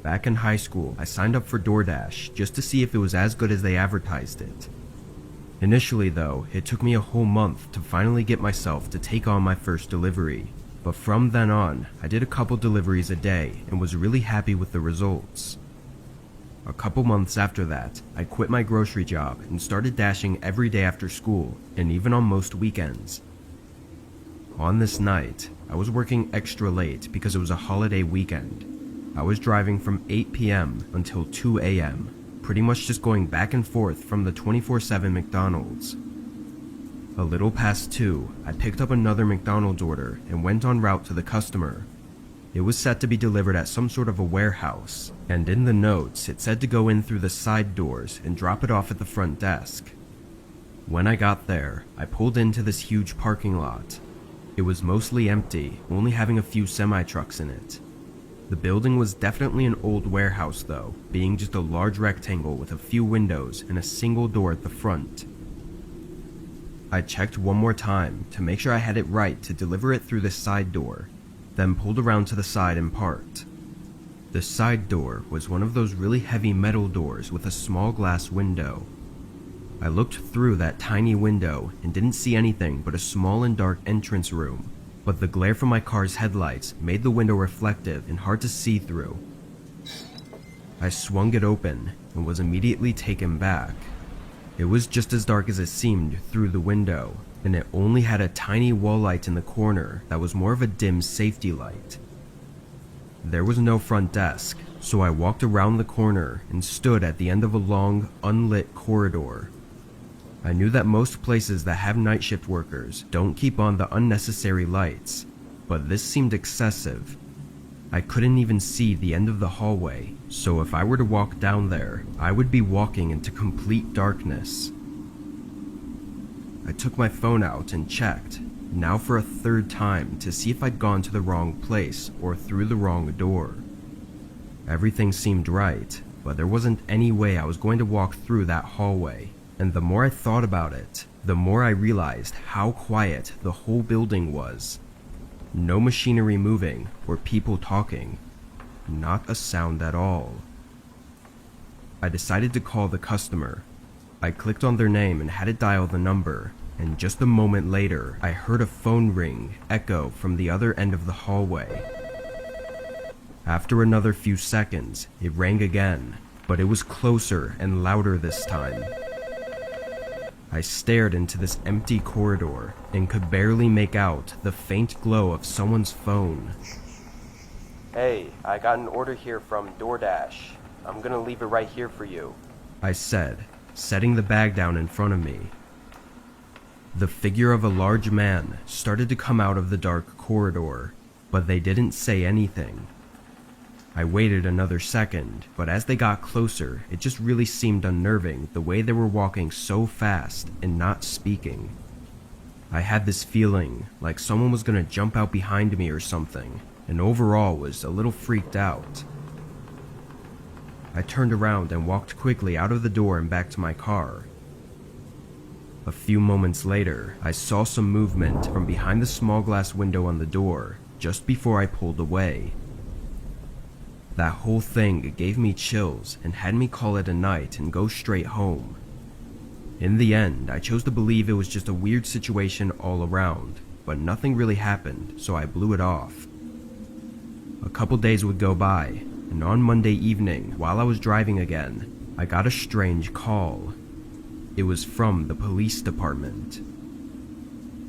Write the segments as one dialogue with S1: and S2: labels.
S1: Back in high school, I signed up for DoorDash just to see if it was as good as they advertised it. Initially though, it took me a whole month to finally get myself to take on my first delivery. But from then on, I did a couple deliveries a day and was really happy with the results. A couple months after that, I quit my grocery job and started dashing every day after school and even on most weekends. On this night, I was working extra late because it was a holiday weekend. I was driving from 8 p.m. until 2 a.m., pretty much just going back and forth from the 24/7 McDonald's. A little past 2, I picked up another McDonald's order and went en route to the customer. It was set to be delivered at some sort of a warehouse, and in the notes it said to go in through the side doors and drop it off at the front desk. When I got there, I pulled into this huge parking lot. It was mostly empty, only having a few semi-trucks in it. The building was definitely an old warehouse though, being just a large rectangle with a few windows and a single door at the front. I checked one more time to make sure I had it right to deliver it through the side door, then pulled around to the side and parked. The side door was one of those really heavy metal doors with a small glass window. I looked through that tiny window and didn't see anything but a small and dark entrance room, but the glare from my car's headlights made the window reflective and hard to see through. I swung it open and was immediately taken back. It was just as dark as it seemed through the window, and it only had a tiny wall light in the corner that was more of a dim safety light. There was no front desk, so I walked around the corner and stood at the end of a long, unlit corridor. I knew that most places that have night shift workers don't keep on the unnecessary lights, but this seemed excessive. I couldn't even see the end of the hallway, so if I were to walk down there, I would be walking into complete darkness. I took my phone out and checked, now for a third time, to see if I'd gone to the wrong place or through the wrong door. Everything seemed right, but there wasn't any way I was going to walk through that hallway, and the more I thought about it, the more I realized how quiet the whole building was. No machinery moving or people talking. Not a sound at all. I decided to call the customer. I clicked on their name and had it dial the number, and just a moment later, I heard a phone ring echo from the other end of the hallway. After another few seconds, it rang again, but it was closer and louder this time. I stared into this empty corridor and could barely make out the faint glow of someone's phone. "Hey, I got an order here from DoorDash. I'm gonna leave it right here for you," I said, setting the bag down in front of me. The figure of a large man started to come out of the dark corridor, but they didn't say anything. I waited another second, but as they got closer, it just really seemed unnerving the way they were walking so fast and not speaking. I had this feeling like someone was gonna jump out behind me or something, and overall was a little freaked out. I turned around and walked quickly out of the door and back to my car. A few moments later, I saw some movement from behind the small glass window on the door just before I pulled away. That whole thing gave me chills and had me call it a night and go straight home. In the end, I chose to believe it was just a weird situation all around, but nothing really happened, so I blew it off. A couple days would go by, and on Monday evening, while I was driving again, I got a strange call. It was from the police department.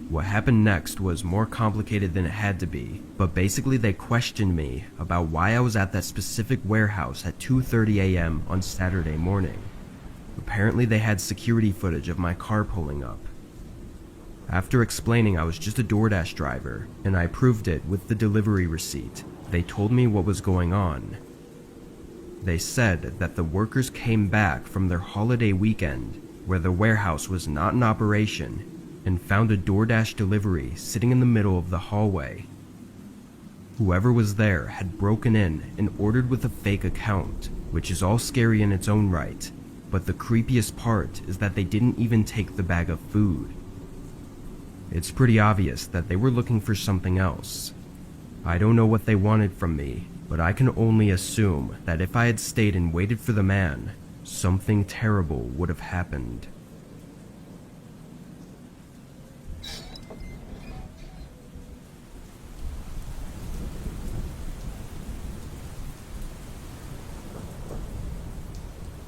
S1: What happened next was more complicated than it had to be, but basically they questioned me about why I was at that specific warehouse at 2:30 a.m. on Saturday morning. Apparently they had security footage of my car pulling up. After explaining I was just a DoorDash driver, and I proved it with the delivery receipt, they told me what was going on. They said that the workers came back from their holiday weekend, where the warehouse was not in operation, and found a DoorDash delivery sitting in the middle of the hallway. Whoever was there had broken in and ordered with a fake account, which is all scary in its own right, but the creepiest part is that they didn't even take the bag of food. It's pretty obvious that they were looking for something else. I don't know what they wanted from me, but I can only assume that if I had stayed and waited for the man, something terrible would have happened.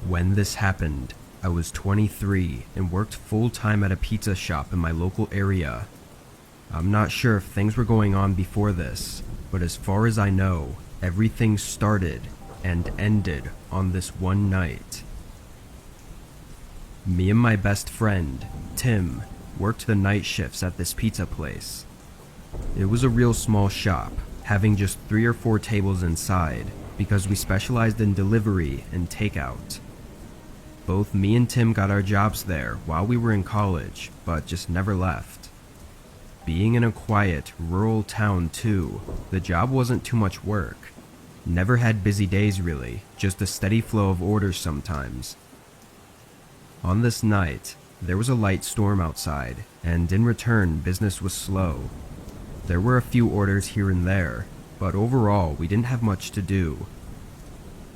S1: When this happened, I was 23 and worked full-time at a pizza shop in my local area. I'm not sure if things were going on before this, but as far as I know, everything started and ended on this one night. Me and my best friend, Tim, worked the night shifts at this pizza place. It was a real small shop, having just 3 or 4 tables inside, because we specialized in delivery and takeout. Both me and Tim got our jobs there while we were in college, but just never left. Being in a quiet, rural town too, the job wasn't too much work. Never had busy days really, just a steady flow of orders sometimes. On this night, there was a light storm outside, and in return, business was slow. There were a few orders here and there, but overall, we didn't have much to do.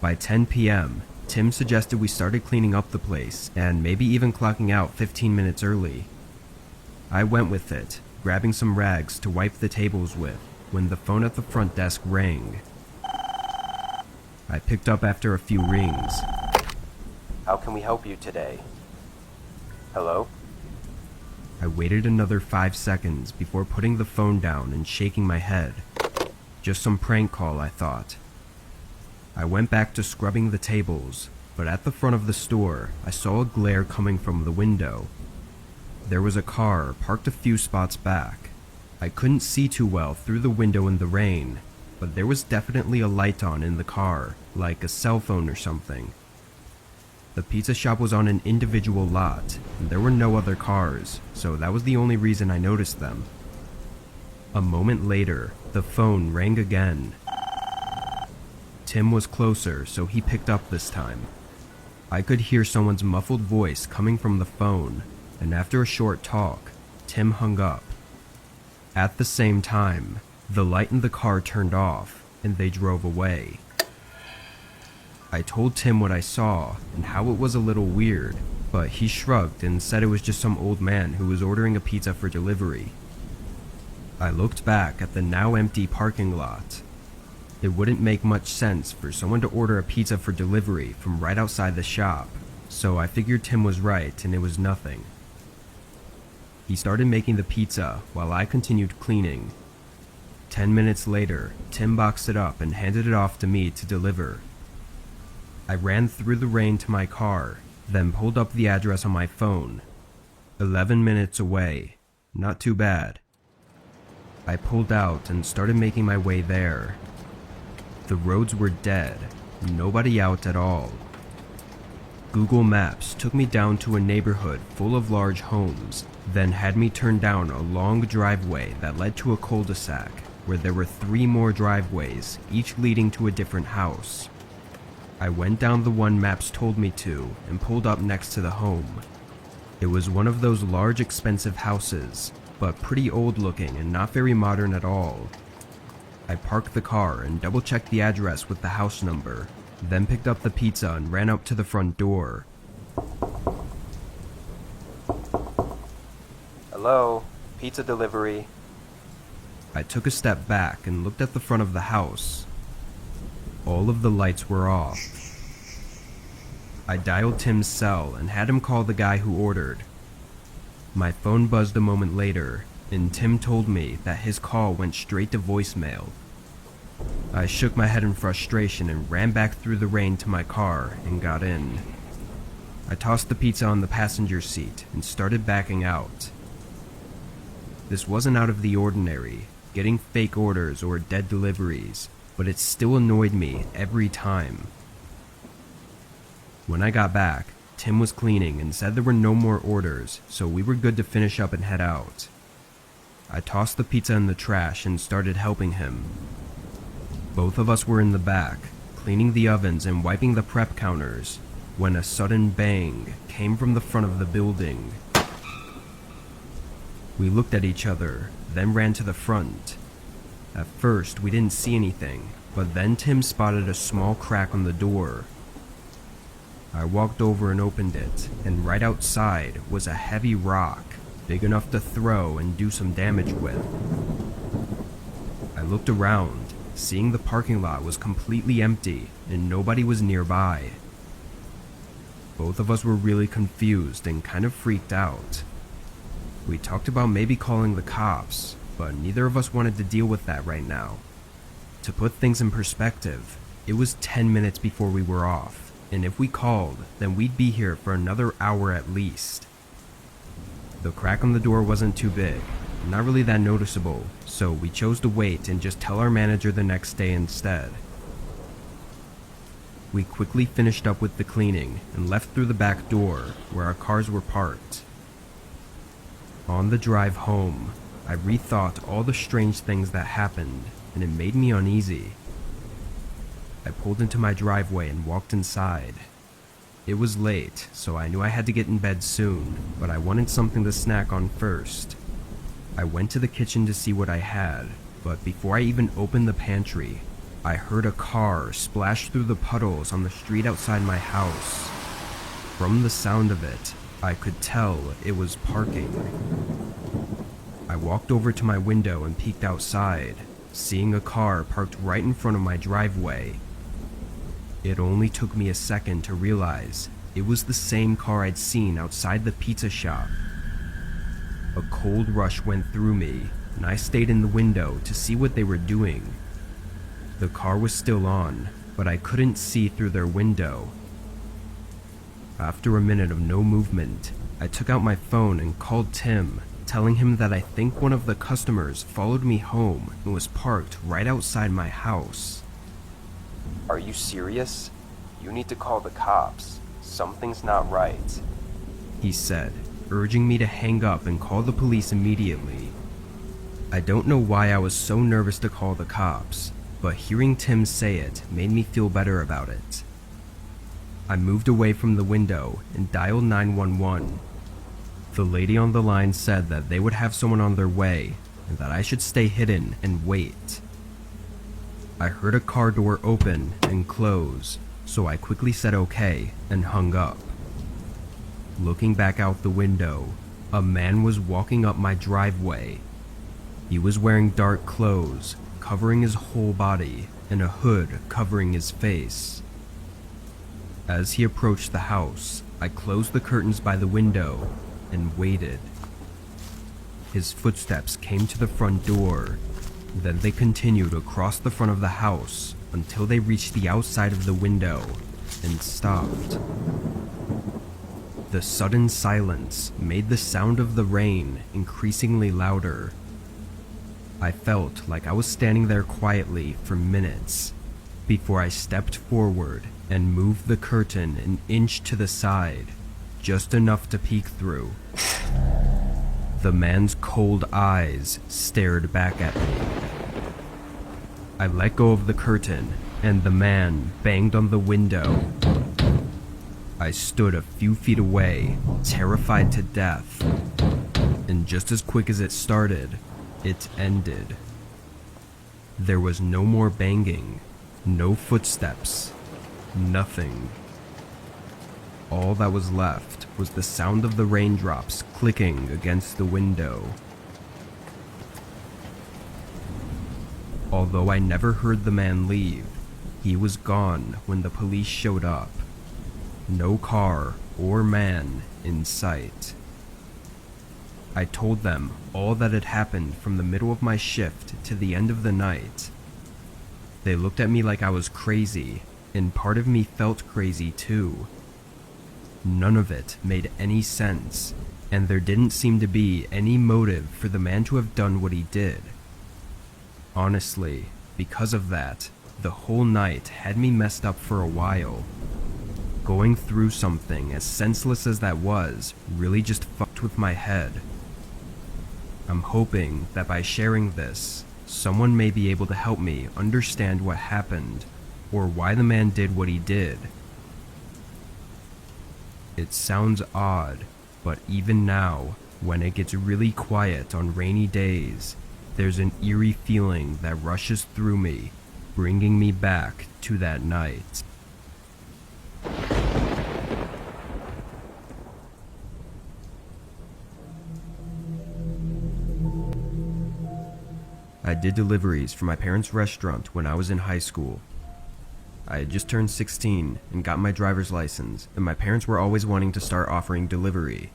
S1: By 10 p.m., Tim suggested we started cleaning up the place and maybe even clocking out 15 minutes early. I went with it, grabbing some rags to wipe the tables with, when the phone at the front desk rang. I picked up after a few rings. "How can we help you today?" "Hello?" I waited another 5 seconds before putting the phone down and shaking my head. Just some prank call, I thought. I went back to scrubbing the tables, but at the front of the store, I saw a glare coming from the window. There was a car parked a few spots back. I couldn't see too well through the window in the rain, but there was definitely a light on in the car, like a cell phone or something. The pizza shop was on an individual lot, and there were no other cars, so that was the only reason I noticed them. A moment later, the phone rang again. Tim was closer, so he picked up this time. I could hear someone's muffled voice coming from the phone, and after a short talk, Tim hung up. At the same time, the light in the car turned off, and they drove away. I told Tim what I saw, and how it was a little weird, but he shrugged and said it was just some old man who was ordering a pizza for delivery. I looked back at the now empty parking lot. It wouldn't make much sense for someone to order a pizza for delivery from right outside the shop, so I figured Tim was right and it was nothing. He started making the pizza while I continued cleaning. 10 minutes later, Tim boxed it up and handed it off to me to deliver. I ran through the rain to my car, then pulled up the address on my phone. 11 minutes away. Not too bad. I pulled out and started making my way there. The roads were dead, nobody out at all. Google Maps took me down to a neighborhood full of large homes, then had me turn down a long driveway that led to a cul-de-sac, where there were 3 more driveways, each leading to a different house. I went down the one Maps told me to and pulled up next to the home. It was one of those large expensive houses, but pretty old looking and not very modern at all. I parked the car and double-checked the address with the house number, then picked up the pizza and ran out to the front door. "Hello, pizza delivery." I took a step back and looked at the front of the house. All of the lights were off. I dialed Tim's cell and had him call the guy who ordered. My phone buzzed a moment later, and Tim told me that his call went straight to voicemail. I shook my head in frustration and ran back through the rain to my car and got in. I tossed the pizza on the passenger seat and started backing out. This wasn't out of the ordinary, getting fake orders or dead deliveries, but it still annoyed me every time. When I got back, Tim was cleaning and said there were no more orders, so we were good to finish up and head out. I tossed the pizza in the trash and started helping him. Both of us were in the back, cleaning the ovens and wiping the prep counters, when a sudden bang came from the front of the building. We looked at each other, then ran to the front. At first, we didn't see anything, but then Tim spotted a small crack on the door. I walked over and opened it, and right outside was a heavy rock, big enough to throw and do some damage with. I looked around, seeing the parking lot was completely empty and nobody was nearby. Both of us were really confused and kind of freaked out. We talked about maybe calling the cops, but neither of us wanted to deal with that right now. To put things in perspective, it was 10 minutes before we were off, and if we called, then we'd be here for another hour at least. The crack on the door wasn't too big, not really that noticeable, so we chose to wait and just tell our manager the next day instead. We quickly finished up with the cleaning and left through the back door where our cars were parked. On the drive home, I rethought all the strange things that happened, and it made me uneasy. I pulled into my driveway and walked inside. It was late, so I knew I had to get in bed soon, but I wanted something to snack on first. I went to the kitchen to see what I had, but before I even opened the pantry, I heard a car splash through the puddles on the street outside my house. From the sound of it, I could tell it was parking. I walked over to my window and peeked outside, seeing a car parked right in front of my driveway. It only took me a second to realize it was the same car I'd seen outside the pizza shop. A cold rush went through me, and I stayed in the window to see what they were doing. The car was still on, but I couldn't see through their window. After a minute of no movement, I took out my phone and called Tim, telling him that I think one of the customers followed me home and was parked right outside my house. "Are you serious? You need to call the cops. Something's not right," he said, urging me to hang up and call the police immediately. I don't know why I was so nervous to call the cops, but hearing Tim say it made me feel better about it. I moved away from the window and dialed 911. The lady on the line said that they would have someone on their way and that I should stay hidden and wait. I heard a car door open and close, so I quickly said okay and hung up. Looking back out the window, a man was walking up my driveway. He was wearing dark clothes, covering his whole body, and a hood covering his face. As he approached the house, I closed the curtains by the window and waited. His footsteps came to the front door, then they continued across the front of the house until they reached the outside of the window and stopped. The sudden silence made the sound of the rain increasingly louder. I felt like I was standing there quietly for minutes before I stepped forward and moved the curtain an inch to the side, just enough to peek through. The man's cold eyes stared back at me. I let go of the curtain, and the man banged on the window. I stood a few feet away, terrified to death, and just as quick as it started, it ended. There was no more banging, no footsteps, nothing. All that was left was the sound of the raindrops clicking against the window. Although I never heard the man leave, he was gone when the police showed up. No car or man in sight. I told them all that had happened from the middle of my shift to the end of the night. They looked at me like I was crazy, and part of me felt crazy too. None of it made any sense, and there didn't seem to be any motive for the man to have done what he did. Honestly, because of that, the whole night had me messed up for a while. Going through something as senseless as that was really just fucked with my head. I'm hoping that by sharing this, someone may be able to help me understand what happened, or why the man did what he did. It sounds odd, but even now, when it gets really quiet on rainy days, there's an eerie feeling that rushes through me bringing me back to that night. I did deliveries for my parents' restaurant when I was in high school. I had just turned 16 and got my driver's license, and my parents were always wanting to start offering delivery.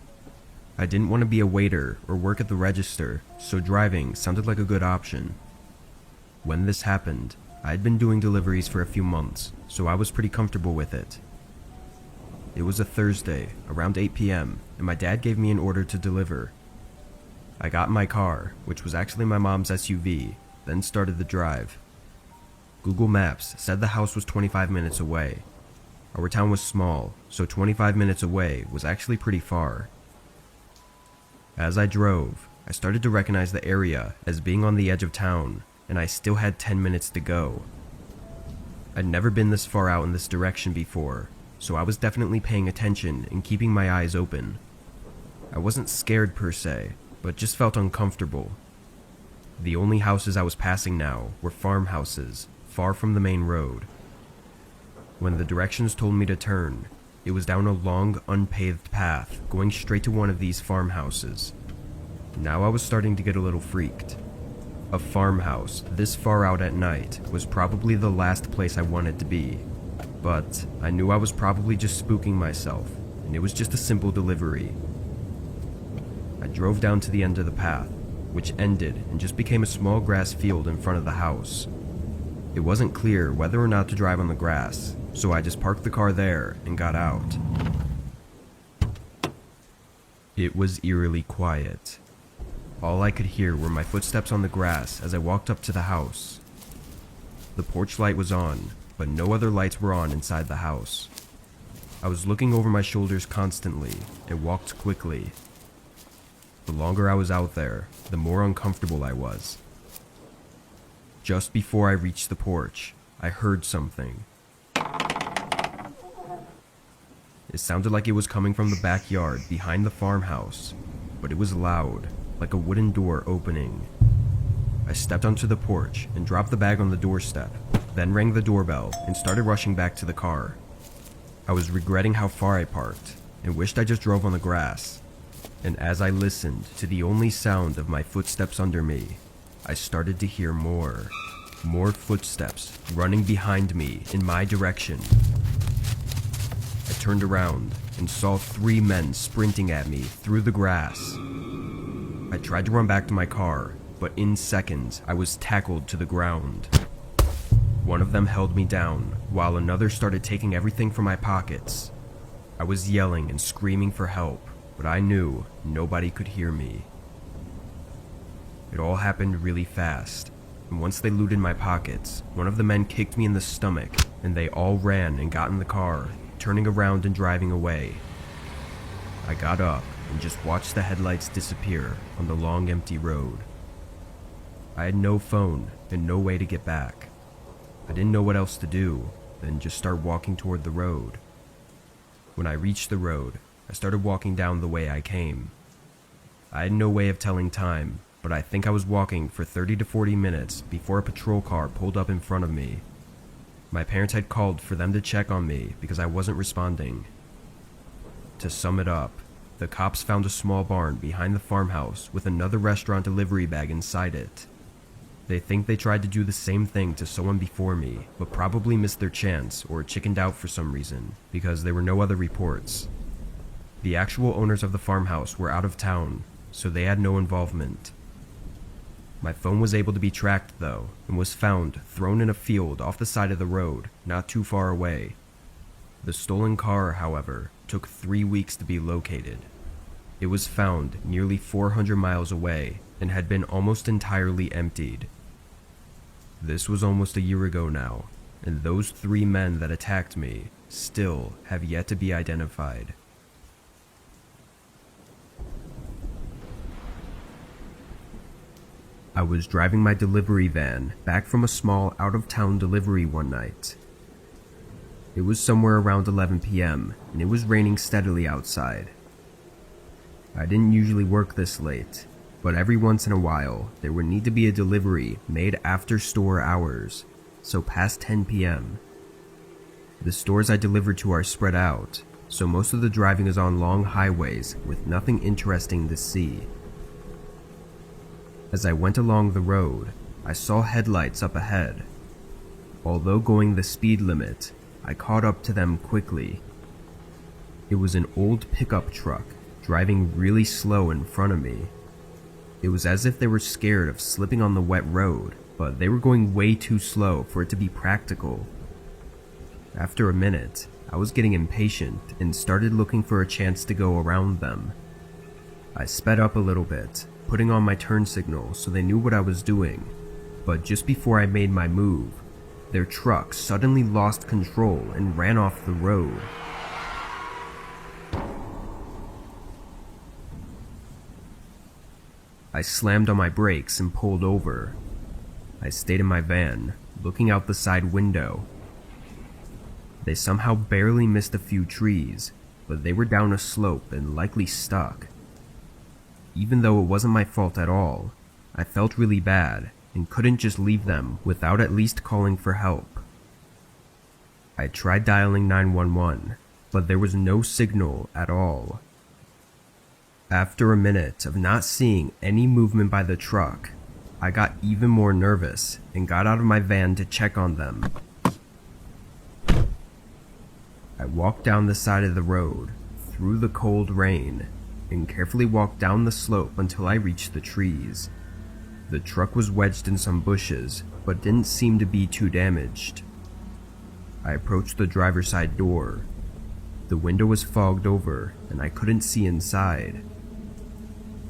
S1: I didn't want to be a waiter or work at the register, so driving sounded like a good option. When this happened, I had been doing deliveries for a few months, so I was pretty comfortable with it. It was a Thursday, around 8 p.m., and my dad gave me an order to deliver. I got in my car, which was actually my mom's SUV, then started the drive. Google Maps said the house was 25 minutes away. Our town was small, so 25 minutes away was actually pretty far. As I drove, I started to recognize the area as being on the edge of town, and I still had 10 minutes to go. I'd never been this far out in this direction before, so I was definitely paying attention and keeping my eyes open. I wasn't scared per se, but just felt uncomfortable. The only houses I was passing now were farmhouses, far from the main road. When the directions told me to turn, it was down a long, unpaved path going straight to one of these farmhouses. Now I was starting to get a little freaked. A farmhouse this far out at night was probably the last place I wanted to be, but I knew I was probably just spooking myself, and it was just a simple delivery. I drove down to the end of the path, which ended and just became a small grass field in front of the house. It wasn't clear whether or not to drive on the grass, so I just parked the car there and got out. It was eerily quiet. All I could hear were my footsteps on the grass as I walked up to the house. The porch light was on, but no other lights were on inside the house. I was looking over my shoulders constantly and walked quickly. The longer I was out there, the more uncomfortable I was. Just before I reached the porch, I heard something. It sounded like it was coming from the backyard behind the farmhouse, but it was loud, like a wooden door opening. I stepped onto the porch and dropped the bag on the doorstep, then rang the doorbell and started rushing back to the car. I was regretting how far I parked and wished I just drove on the grass. And as I listened to the only sound of my footsteps under me, I started to hear more footsteps running behind me in my direction. I turned around and saw 3 men sprinting at me through the grass. I tried to run back to my car, but in seconds I was tackled to the ground. One of them held me down, while another started taking everything from my pockets. I was yelling and screaming for help, but I knew nobody could hear me. It all happened really fast, and once they looted my pockets, one of the men kicked me in the stomach, and they all ran and got in the car, turning around and driving away. I got up and just watched the headlights disappear on the long empty road. I had no phone and no way to get back. I didn't know what else to do than just start walking toward the road. When I reached the road, I started walking down the way I came. I had no way of telling time, but I think I was walking for 30 to 40 minutes before a patrol car pulled up in front of me. My parents had called for them to check on me because I wasn't responding. To sum it up, the cops found a small barn behind the farmhouse with another restaurant delivery bag inside it. They think they tried to do the same thing to someone before me, but probably missed their chance or chickened out for some reason, because there were no other reports. The actual owners of the farmhouse were out of town, so they had no involvement. My phone was able to be tracked though, and was found thrown in a field off the side of the road, not too far away. The stolen car, however, took 3 weeks to be located. It was found nearly 400 miles away and had been almost entirely emptied. This was almost a year ago now, and those 3 men that attacked me still have yet to be identified. I was driving my delivery van back from a small out-of-town delivery one night. It was somewhere around 11 p.m., and it was raining steadily outside. I didn't usually work this late, but every once in a while there would need to be a delivery made after store hours, so past 10 p.m. The stores I deliver to are spread out, so most of the driving is on long highways with nothing interesting to see. As I went along the road, I saw headlights up ahead. Although going the speed limit, I caught up to them quickly. It was an old pickup truck driving really slow in front of me. It was as if they were scared of slipping on the wet road, but they were going way too slow for it to be practical. After a minute, I was getting impatient and started looking for a chance to go around them. I sped up a little bit, putting on my turn signal so they knew what I was doing, but just before I made my move, their truck suddenly lost control and ran off the road. I slammed on my brakes and pulled over. I stayed in my van, looking out the side window. They somehow barely missed a few trees, but they were down a slope and likely stuck. Even though it wasn't my fault at all, I felt really bad and couldn't just leave them without at least calling for help. I tried dialing 911, but there was no signal at all. After a minute of not seeing any movement by the truck, I got even more nervous and got out of my van to check on them. I walked down the side of the road, through the cold rain, and carefully walked down the slope until I reached the trees. The truck was wedged in some bushes, but didn't seem to be too damaged. I approached the driver's side door. The window was fogged over, and I couldn't see inside.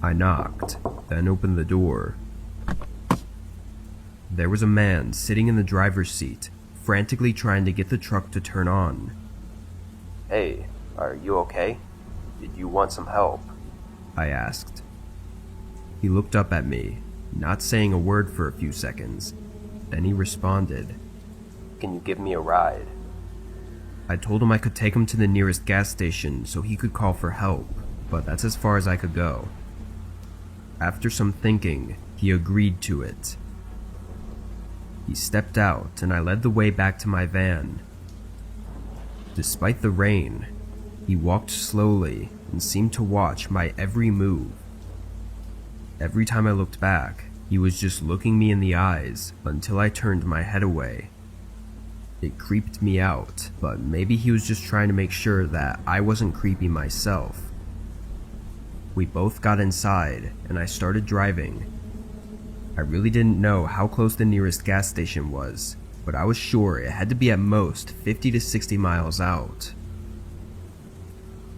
S1: I knocked, then opened the door. There was a man sitting in the driver's seat, frantically trying to get the truck to turn on. "Hey, are you okay? Did you want some help?" I asked. He looked up at me, not saying a word for a few seconds. Then he responded, "Can you give me a ride?" I told him I could take him to the nearest gas station so he could call for help, but that's as far as I could go. After some thinking, he agreed to it. He stepped out and I led the way back to my van. Despite the rain, he walked slowly and seemed to watch my every move. Every time I looked back, he was just looking me in the eyes until I turned my head away. It creeped me out, but maybe he was just trying to make sure that I wasn't creepy myself. We both got inside and I started driving. I really didn't know how close the nearest gas station was, but I was sure it had to be at most 50 to 60 miles out.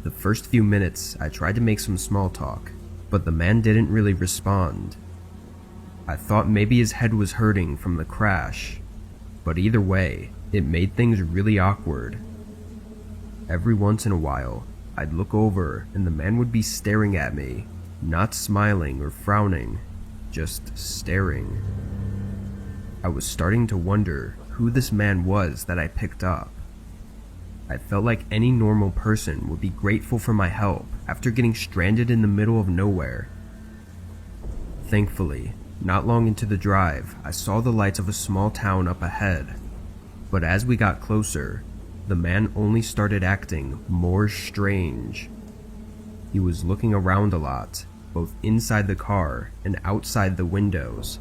S1: The first few minutes I tried to make some small talk, but the man didn't really respond. I thought maybe his head was hurting from the crash, but either way, it made things really awkward. Every once in a while, I'd look over and the man would be staring at me, not smiling or frowning, just staring. I was starting to wonder who this man was that I picked up. I felt like any normal person would be grateful for my help after getting stranded in the middle of nowhere. Thankfully, not long into the drive, I saw the lights of a small town up ahead. But as we got closer, the man only started acting more strange. He was looking around a lot, both inside the car and outside the windows.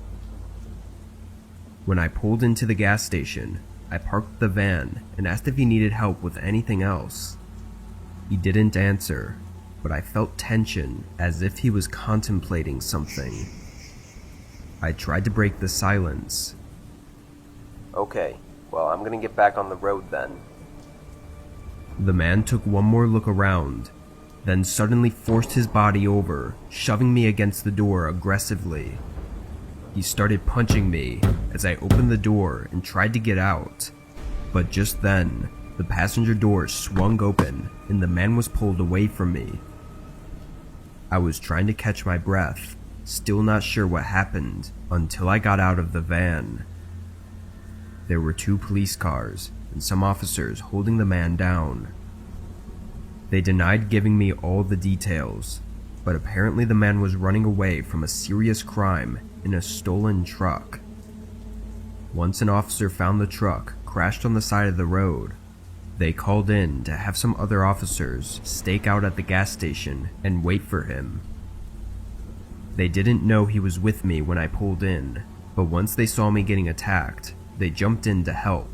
S1: When I pulled into the gas station, I parked the van and asked if he needed help with anything else. He didn't answer, but I felt tension as if he was contemplating something. I tried to break the silence. "Okay, well, I'm gonna get back on the road then." The man took one more look around, then suddenly forced his body over, shoving me against the door aggressively. He started punching me as I opened the door and tried to get out, but just then, the passenger door swung open and the man was pulled away from me. I was trying to catch my breath, still not sure what happened, until I got out of the van. There were 2 police cars and some officers holding the man down. They denied giving me all the details, but apparently the man was running away from a serious crime in a stolen truck. Once an officer found the truck crashed on the side of the road, they called in to have some other officers stake out at the gas station and wait for him. They didn't know he was with me when I pulled in, but once they saw me getting attacked, they jumped in to help.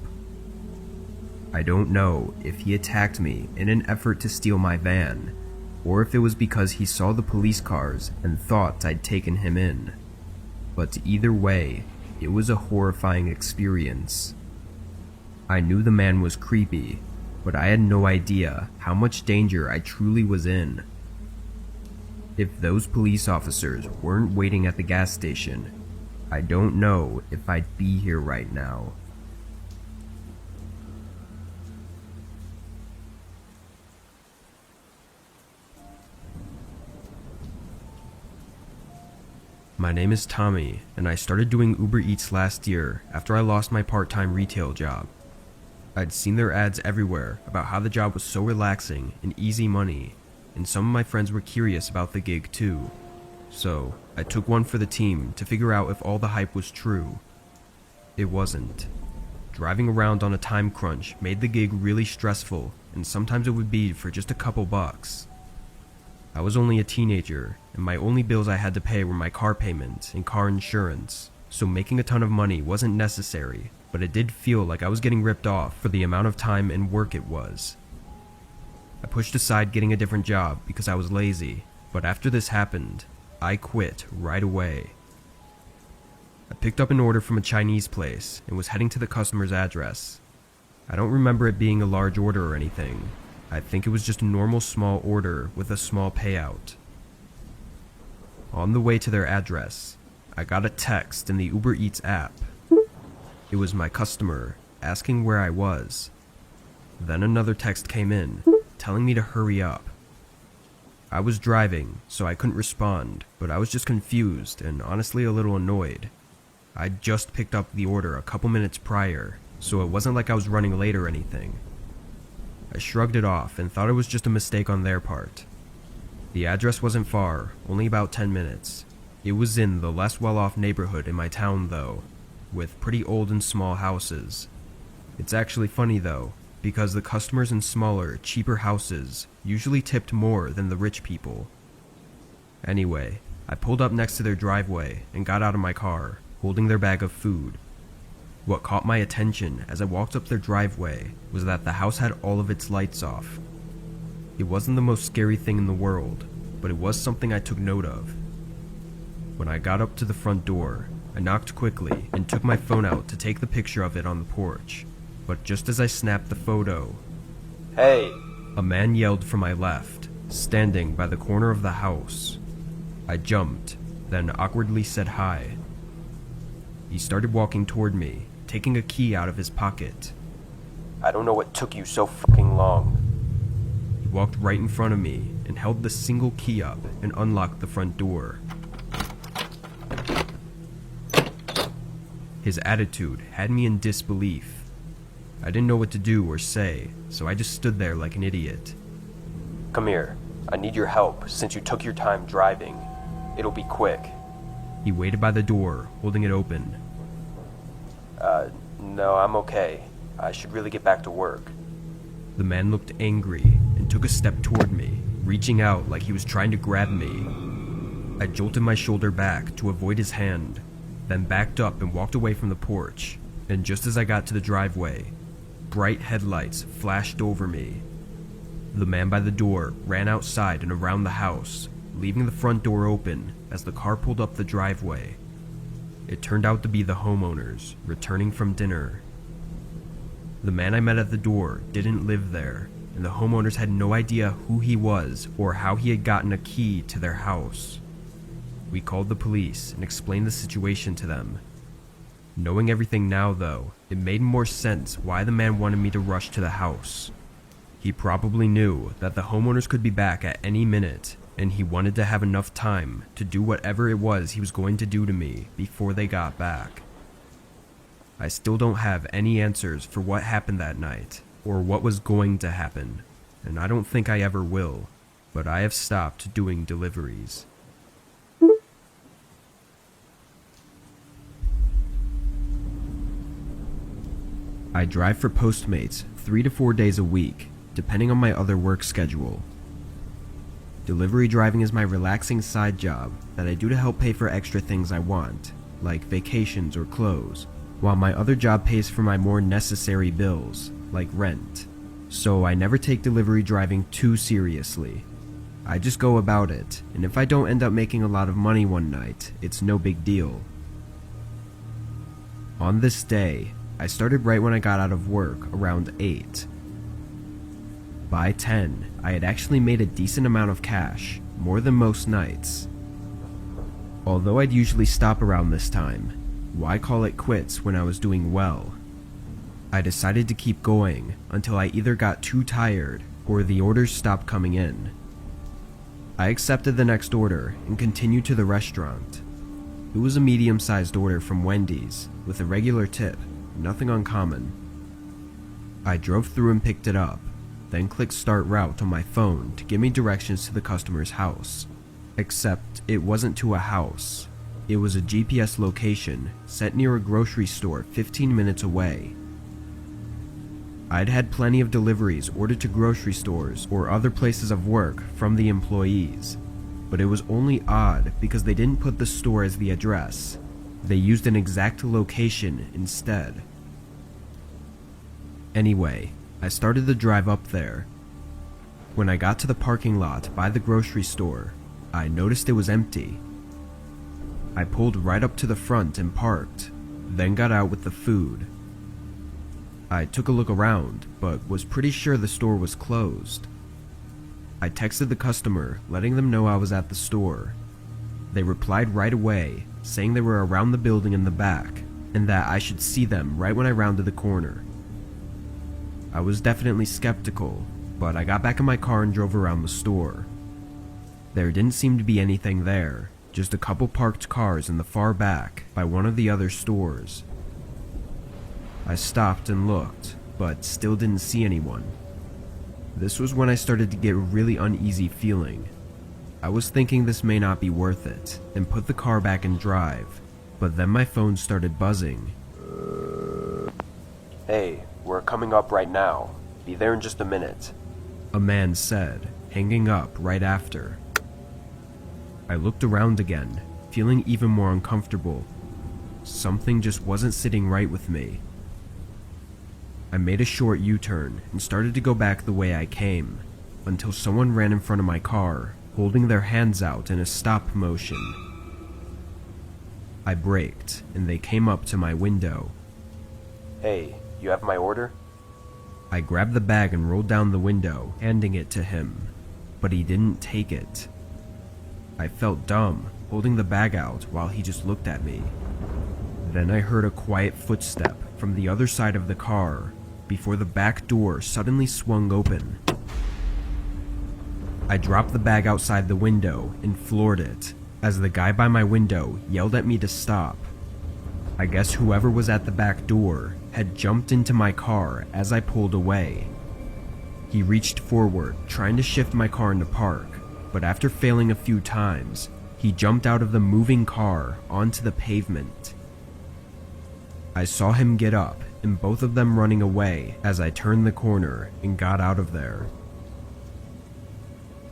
S1: I don't know if he attacked me in an effort to steal my van, or if it was because he saw the police cars and thought I'd taken him in. But either way, it was a horrifying experience. I knew the man was creepy, but I had no idea how much danger I truly was in. If those police officers weren't waiting at the gas station, I don't know if I'd be here right now. My name is Tommy, and I started doing Uber Eats last year after I lost my part-time retail job. I'd seen their ads everywhere about how the job was so relaxing and easy money, and some of my friends were curious about the gig too. So, I took one for the team to figure out if all the hype was true. It wasn't. Driving around on a time crunch made the gig really stressful, and sometimes it would be for just a couple bucks. I was only a teenager, and my only bills I had to pay were my car payment and car insurance, so making a ton of money wasn't necessary, but it did feel like I was getting ripped off for the amount of time and work it was. I pushed aside getting a different job because I was lazy, but after this happened, I quit right away. I picked up an order from a Chinese place and was heading to the customer's address. I don't remember it being a large order or anything. I think it was just a normal small order with a small payout. On the way to their address, I got a text in the Uber Eats app. It was my customer asking where I was. Then another text came in, telling me to hurry up. I was driving, so I couldn't respond, but I was just confused and honestly a little annoyed. I'd just picked up the order a couple minutes prior, so it wasn't like I was running late or anything. I shrugged it off and thought it was just a mistake on their part. The address wasn't far, only about 10 minutes. It was in the less well-off neighborhood in my town though, with pretty old and small houses. It's actually funny though, because the customers in smaller, cheaper houses usually tipped more than the rich people. Anyway, I pulled up next to their driveway and got out of my car, holding their bag of food. What caught my attention as I walked up their driveway was that the house had all of its lights off. It wasn't the most scary thing in the world, but it was something I took note of. When I got up to the front door, I knocked quickly and took my phone out to take the picture of it on the porch. But just as I snapped the photo, "Hey!" a man yelled from my left, standing by the corner of the house. I jumped, then awkwardly said hi. He started walking toward me, taking a key out of his pocket. "I don't know what took you so fucking long." He walked right in front of me and held the single key up and unlocked the front door. His attitude had me in disbelief. I didn't know what to do or say, so I just stood there like an idiot. "Come here. I need your help since you took your time driving. It'll be quick." He waited by the door, holding it open. No, I'm okay. I should really get back to work." The man looked angry and took a step toward me, reaching out like he was trying to grab me. I jolted my shoulder back to avoid his hand, then backed up and walked away from the porch, and just as I got to the driveway, bright headlights flashed over me. The man by the door ran outside and around the house, leaving the front door open as the car pulled up the driveway. It turned out to be the homeowners, returning from dinner. The man I met at the door didn't live there, and the homeowners had no idea who he was or how he had gotten a key to their house. We called the police and explained the situation to them. Knowing everything now though, it made more sense why the man wanted me to rush to the house. He probably knew that the homeowners could be back at any minute, and he wanted to have enough time to do whatever it was he was going to do to me before they got back. I still don't have any answers for what happened that night, or what was going to happen, and I don't think I ever will, but I have stopped doing deliveries. I drive for Postmates 3 to 4 days a week, depending on my other work schedule. Delivery driving is my relaxing side job that I do to help pay for extra things I want, like vacations or clothes, while my other job pays for my more necessary bills, like rent. So I never take delivery driving too seriously. I just go about it, and if I don't end up making a lot of money one night, it's no big deal. On this day, I started right when I got out of work, around 8. By 10, I had actually made a decent amount of cash, more than most nights. Although I'd usually stop around this time, why call it quits when I was doing well? I decided to keep going until I either got too tired or the orders stopped coming in. I accepted the next order and continued to the restaurant. It was a medium-sized order from Wendy's with a regular tip, nothing uncommon. I drove through and picked it up, then clicked start route on my phone to give me directions to the customer's house. Except it wasn't to a house. It was a GPS location set near a grocery store 15 minutes away. I'd had plenty of deliveries ordered to grocery stores or other places of work from the employees, but it was only odd because they didn't put the store as the address. They used an exact location instead. Anyway, I started the drive up there. When I got to the parking lot by the grocery store, I noticed it was empty. I pulled right up to the front and parked, then got out with the food. I took a look around, but was pretty sure the store was closed. I texted the customer, letting them know I was at the store. They replied right away, saying they were around the building in the back, and that I should see them right when I rounded the corner. I was definitely skeptical, but I got back in my car and drove around the store. There didn't seem to be anything there, just a couple parked cars in the far back by one of the other stores. I stopped and looked, but still didn't see anyone. This was when I started to get a really uneasy feeling. I was thinking this may not be worth it, and put the car back in drive, but then my phone started buzzing. "Hey, we're coming up right now. Be there in just a minute," a man said, hanging up right after. I looked around again, feeling even more uncomfortable. Something just wasn't sitting right with me. I made a short U-turn and started to go back the way I came, until someone ran in front of my car, holding their hands out in a stop motion. I braked, and they came up to my window. "Hey, you have my order?" I grabbed the bag and rolled down the window, handing it to him, but he didn't take it. I felt dumb, holding the bag out while he just looked at me. Then I heard a quiet footstep from the other side of the car, before the back door suddenly swung open. I dropped the bag outside the window and floored it, as the guy by my window yelled at me to stop. I guess whoever was at the back door had jumped into my car as I pulled away. He reached forward, trying to shift my car into park, but after failing a few times, he jumped out of the moving car onto the pavement. I saw him get up, and both of them running away as I turned the corner and got out of there.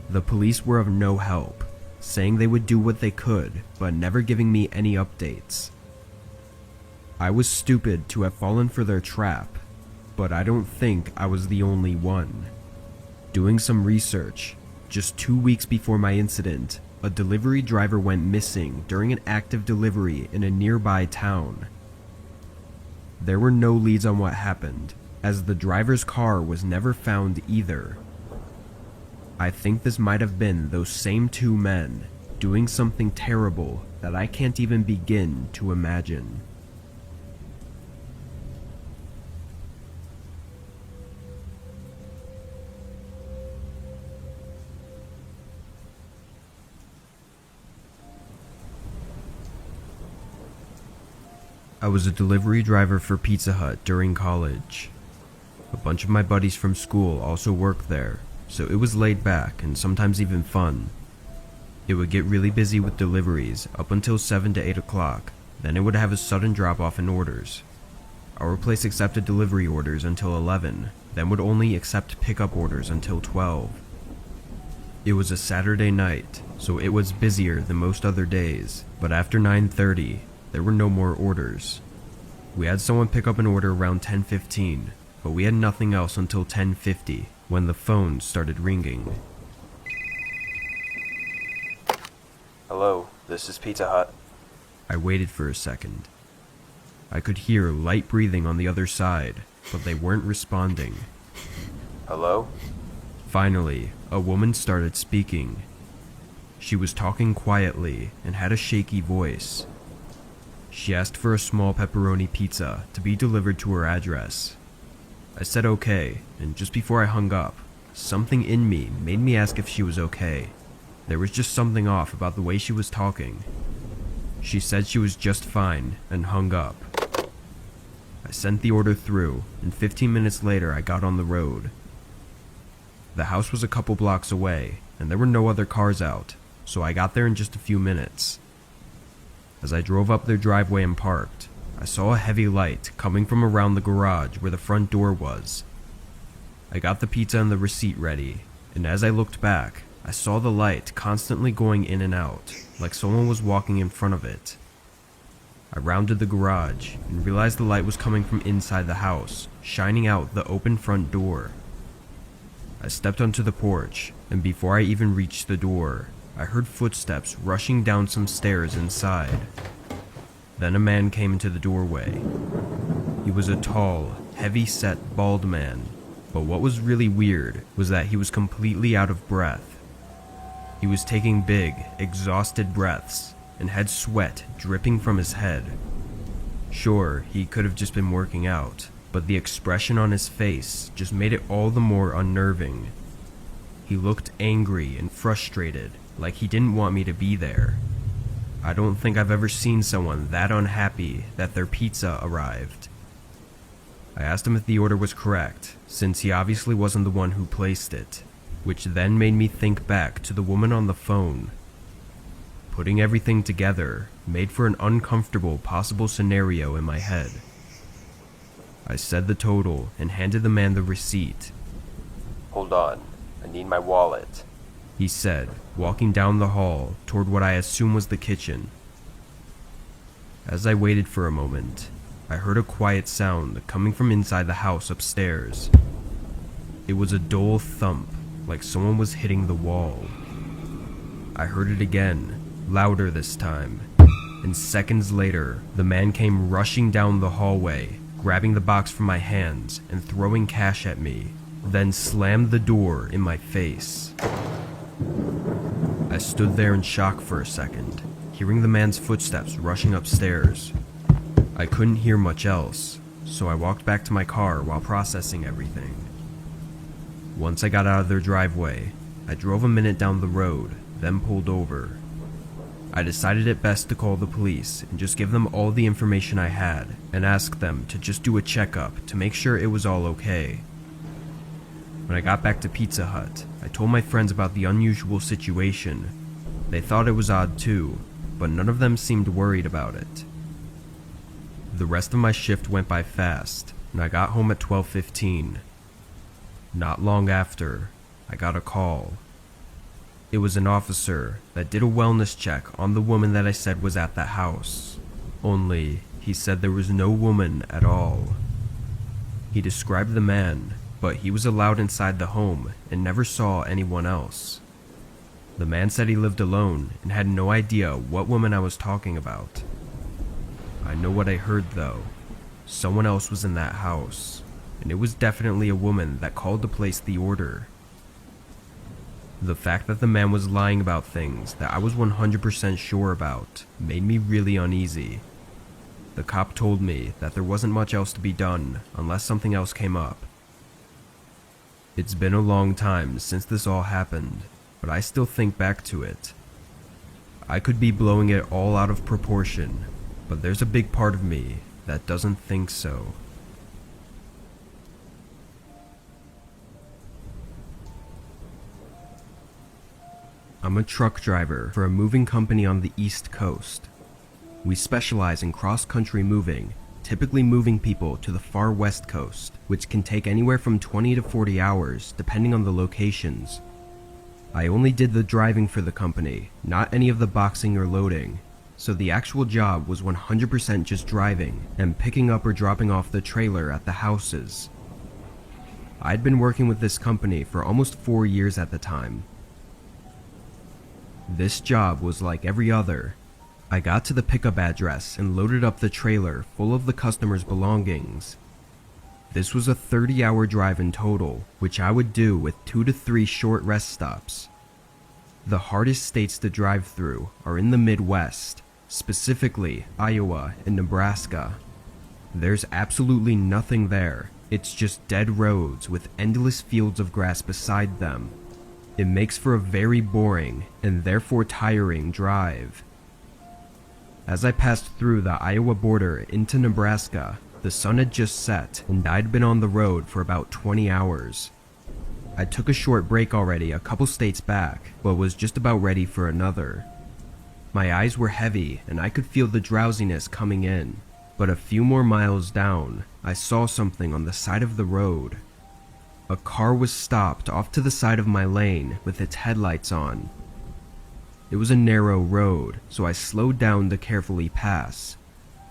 S1: The police were of no help, saying they would do what they could, but never giving me any updates. I was stupid to have fallen for their trap, but I don't think I was the only one. Doing some research, just 2 weeks before my incident, a delivery driver went missing during an active delivery in a nearby town. There were no leads on what happened, as the driver's car was never found either. I think this might have been those same two men doing something terrible that I can't even begin to imagine. I was a delivery driver for Pizza Hut during college. A bunch of my buddies from school also worked there, so it was laid back and sometimes even fun. It would get really busy with deliveries up until 7 to 8 o'clock, then it would have a sudden drop off in orders. Our place accepted delivery orders until 11, then would only accept pickup orders until 12. It was a Saturday night, so it was busier than most other days, but after 9:30, there were no more orders. We had someone pick up an order around 10:15, but we had nothing else until 10:50, when the phone started ringing.
S2: Hello, this is Pizza Hut.
S1: I waited for a second. I could hear light breathing on the other side, but they weren't responding.
S2: Hello?
S1: Finally, a woman started speaking. She was talking quietly and had a shaky voice. She asked for a small pepperoni pizza to be delivered to her address. I said okay, and just before I hung up, something in me made me ask if she was okay. There was just something off about the way she was talking. She said she was just fine and hung up. I sent the order through, and 15 minutes later I got on the road. The house was a couple blocks away, and there were no other cars out, so I got there in just a few minutes. As I drove up their driveway and parked, I saw a heavy light coming from around the garage where the front door was. I got the pizza and the receipt ready, and as I looked back, I saw the light constantly going in and out, like someone was walking in front of it. I rounded the garage and realized the light was coming from inside the house, shining out the open front door. I stepped onto the porch, and before I even reached the door, I heard footsteps rushing down some stairs inside. Then a man came into the doorway. He was a tall, heavy-set, bald man, but what was really weird was that he was completely out of breath. He was taking big, exhausted breaths and had sweat dripping from his head. Sure, he could have just been working out, but the expression on his face just made it all the more unnerving. He looked angry and frustrated, like he didn't want me to be there. I don't think I've ever seen someone that unhappy that their pizza arrived. I asked him if the order was correct, since he obviously wasn't the one who placed it, which then made me think back to the woman on the phone. Putting everything together made for an uncomfortable possible scenario in my head. I said the total and handed the man the receipt.
S2: Hold on, I need my wallet.
S1: He said, walking down the hall toward what I assume was the kitchen. As I waited for a moment, I heard a quiet sound coming from inside the house upstairs. It was a dull thump, like someone was hitting the wall. I heard it again, louder this time, and seconds later, the man came rushing down the hallway, grabbing the box from my hands and throwing cash at me, then slammed the door in my face. I stood there in shock for a second, hearing the man's footsteps rushing upstairs. I couldn't hear much else, so I walked back to my car while processing everything. Once I got out of their driveway, I drove a minute down the road, then pulled over. I decided it best to call the police and just give them all the information I had and ask them to just do a checkup to make sure it was all okay. When I got back to Pizza Hut, I told my friends about the unusual situation. They thought it was odd too, but none of them seemed worried about it. The rest of my shift went by fast, and I got home at 12:15. Not long after, I got a call. It was an officer that did a wellness check on the woman that I said was at the house. Only, he said there was no woman at all. He described the man, but he was allowed inside the home and never saw anyone else. The man said he lived alone and had no idea what woman I was talking about. I know what I heard though. Someone else was in that house, and it was definitely a woman that called to place the order. The fact that the man was lying about things that I was 100% sure about made me really uneasy. The cop told me that there wasn't much else to be done unless something else came up. It's been a long time since this all happened, but I still think back to it. I could be blowing it all out of proportion, but there's a big part of me that doesn't think so. I'm a truck driver for a moving company on the East Coast. We specialize in cross-country moving, typically moving people to the far west coast, which can take anywhere from 20 to 40 hours depending on the locations. I only did the driving for the company, not any of the boxing or loading, so the actual job was 100% just driving and picking up or dropping off the trailer at the houses. I'd been working with this company for almost 4 years at the time. This job was like every other. I got to the pickup address and loaded up the trailer full of the customer's belongings. This was a 30-hour drive in total, which I would do with 2 to 3 short rest stops. The hardest states to drive through are in the Midwest, specifically Iowa and Nebraska. There's absolutely nothing there. It's just dead roads with endless fields of grass beside them. It makes for a very boring and therefore tiring drive. As I passed through the Iowa border into Nebraska, the sun had just set and I'd been on the road for about 20 hours. I took a short break already a couple states back, but was just about ready for another. My eyes were heavy and I could feel the drowsiness coming in, but a few more miles down, I saw something on the side of the road. A car was stopped off to the side of my lane with its headlights on. It was a narrow road, so I slowed down to carefully pass.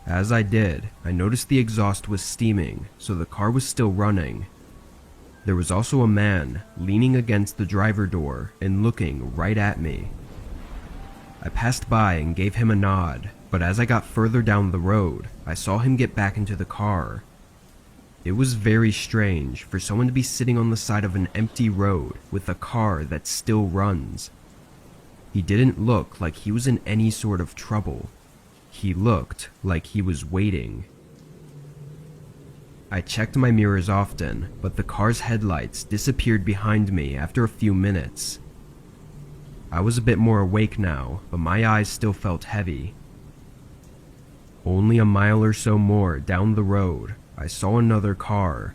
S1: As I did, I noticed the exhaust was steaming, so the car was still running. There was also a man leaning against the driver door and looking right at me. I passed by and gave him a nod, but as I got further down the road, I saw him get back into the car. It was very strange for someone to be sitting on the side of an empty road with a car that still runs. He didn't look like he was in any sort of trouble. He looked like he was waiting. I checked my mirrors often, but the car's headlights disappeared behind me after a few minutes. I was a bit more awake now, but my eyes still felt heavy. Only a mile or so more down the road, I saw another car.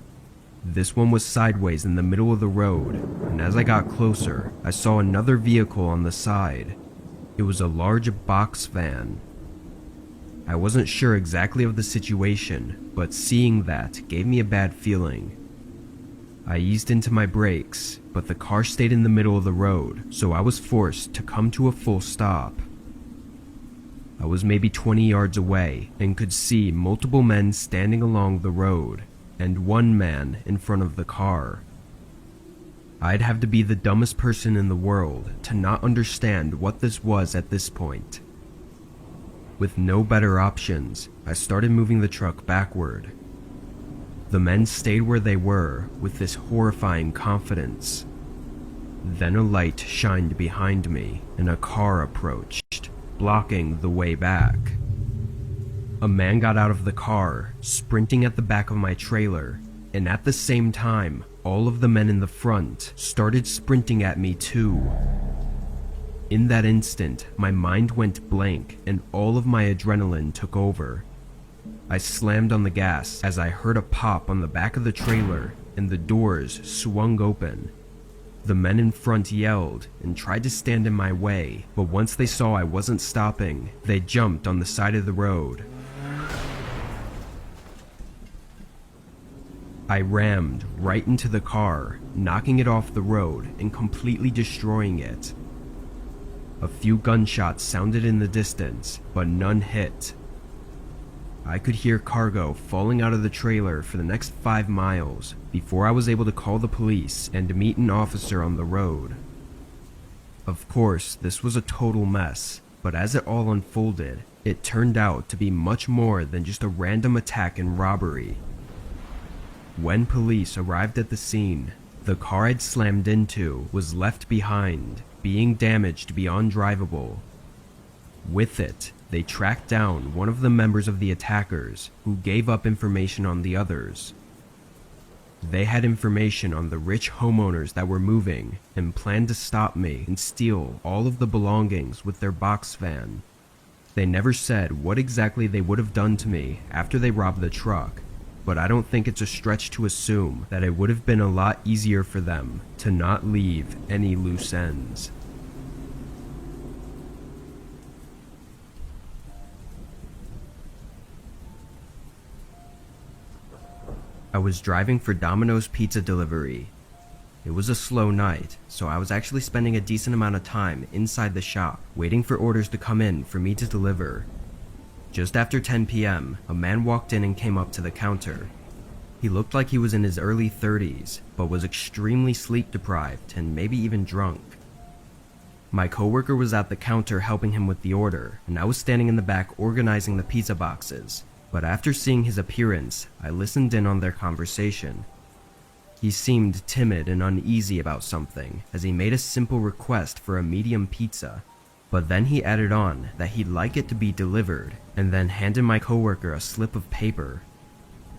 S1: This one was sideways in the middle of the road, and as I got closer, I saw another vehicle on the side. It was a large box van. I wasn't sure exactly of the situation, but seeing that gave me a bad feeling. I eased into my brakes, but the car stayed in the middle of the road, so I was forced to come to a full stop. I was maybe 20 yards away and could see multiple men standing along the road, and one man in front of the car. I'd have to be the dumbest person in the world to not understand what this was at this point. With no better options, I started moving the truck backward. The men stayed where they were with this horrifying confidence. Then a light shined behind me and a car approached, blocking the way back. A man got out of the car, sprinting at the back of my trailer, and at the same time, all of the men in the front started sprinting at me too. In that instant, my mind went blank and all of my adrenaline took over. I slammed on the gas as I heard a pop on the back of the trailer and the doors swung open. The men in front yelled and tried to stand in my way, but once they saw I wasn't stopping, they jumped on the side of the road. I rammed right into the car, knocking it off the road and completely destroying it. A few gunshots sounded in the distance, but none hit. I could hear cargo falling out of the trailer for the next 5 miles before I was able to call the police and meet an officer on the road. Of course, this was a total mess, but as it all unfolded, it turned out to be much more than just a random attack and robbery. When police arrived at the scene, the car I'd slammed into was left behind, being damaged beyond drivable. With it, they tracked down one of the members of the attackers who gave up information on the others. They had information on the rich homeowners that were moving and planned to stop me and steal all of the belongings with their box van. They never said what exactly they would have done to me after they robbed the truck, but I don't think it's a stretch to assume that it would have been a lot easier for them to not leave any loose ends. I was driving for Domino's pizza delivery. It was a slow night, so I was actually spending a decent amount of time inside the shop, waiting for orders to come in for me to deliver. Just after 10 p.m., a man walked in and came up to the counter. He looked like he was in his early 30s, but was extremely sleep deprived and maybe even drunk. My coworker was at the counter helping him with the order, and I was standing in the back organizing the pizza boxes. But after seeing his appearance, I listened in on their conversation. He seemed timid and uneasy about something, as he made a simple request for a medium pizza. But then he added on that he'd like it to be delivered, and then handed my coworker a slip of paper.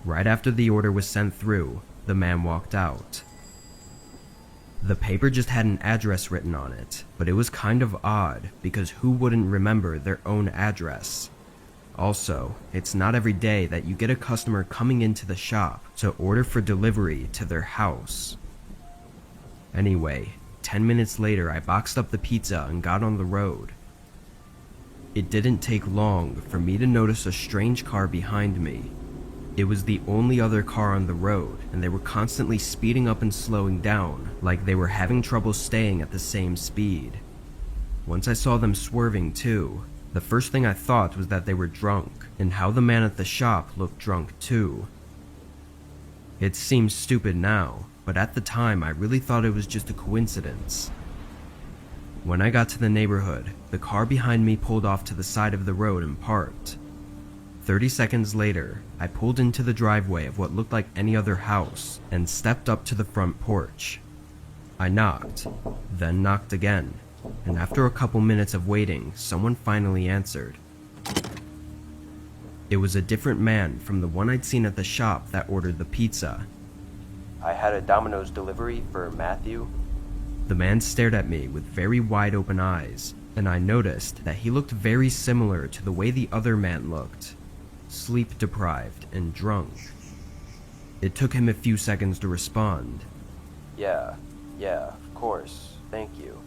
S1: Right after the order was sent through, the man walked out. The paper just had an address written on it, but it was kind of odd because who wouldn't remember their own address? Also, it's not every day that you get a customer coming into the shop to order for delivery to their house. Anyway, 10 minutes later I boxed up the pizza and got on the road. It didn't take long for me to notice a strange car behind me. It was the only other car on the road, and they were constantly speeding up and slowing down, like they were having trouble staying at the same speed. Once I saw them swerving too, the first thing I thought was that they were drunk, and how the man at the shop looked drunk too. It seems stupid now, but at the time I really thought it was just a coincidence. When I got to the neighborhood, the car behind me pulled off to the side of the road and parked. 30 seconds later, I pulled into the driveway of what looked like any other house and stepped up to the front porch. I knocked, then knocked again, and after a couple minutes of waiting, someone finally answered. It was a different man from the one I'd seen at the shop that ordered the pizza.
S2: I had a Domino's delivery for Matthew.
S1: The man stared at me with very wide open eyes, and I noticed that he looked very similar to the way the other man looked. Sleep deprived and drunk. It took him a few seconds to respond.
S2: Yeah, of course, thank you.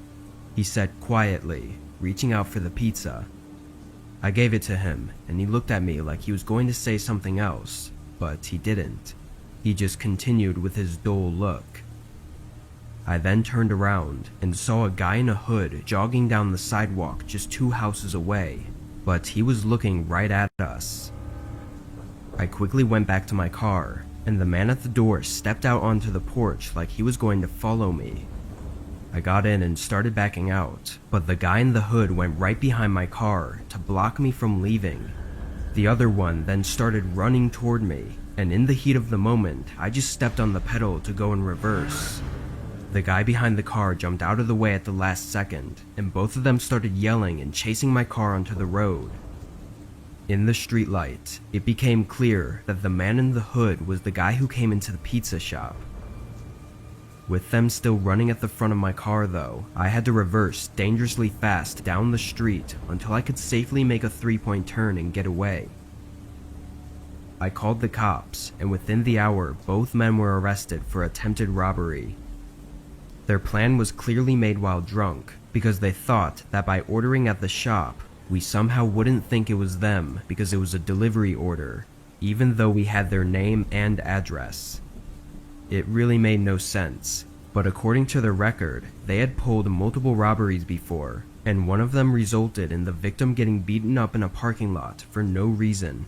S1: He said quietly, reaching out for the pizza. I gave it to him, and he looked at me like he was going to say something else, but he didn't. He just continued with his dull look. I then turned around and saw a guy in a hood jogging down the sidewalk just 2 houses away, but he was looking right at us. I quickly went back to my car, and the man at the door stepped out onto the porch like he was going to follow me. I got in and started backing out, but the guy in the hood went right behind my car to block me from leaving. The other one then started running toward me, and in the heat of the moment, I just stepped on the pedal to go in reverse. The guy behind the car jumped out of the way at the last second, and both of them started yelling and chasing my car onto the road. In the streetlight, it became clear that the man in the hood was the guy who came into the pizza shop. With them still running at the front of my car though, I had to reverse dangerously fast down the street until I could safely make a 3-point turn and get away. I called the cops, and within the hour both men were arrested for attempted robbery. Their plan was clearly made while drunk, because they thought that by ordering at the shop, we somehow wouldn't think it was them because it was a delivery order, even though we had their name and address. It really made no sense, but according to their record, they had pulled multiple robberies before, and one of them resulted in the victim getting beaten up in a parking lot for no reason.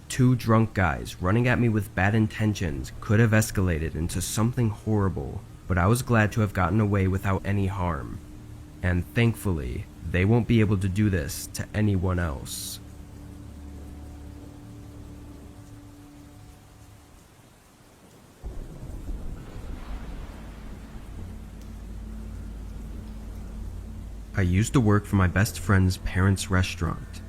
S1: 2 drunk guys running at me with bad intentions could have escalated into something horrible, but I was glad to have gotten away without any harm. And thankfully, they won't be able to do this to anyone else. I used to work for my best friend's parents' restaurant.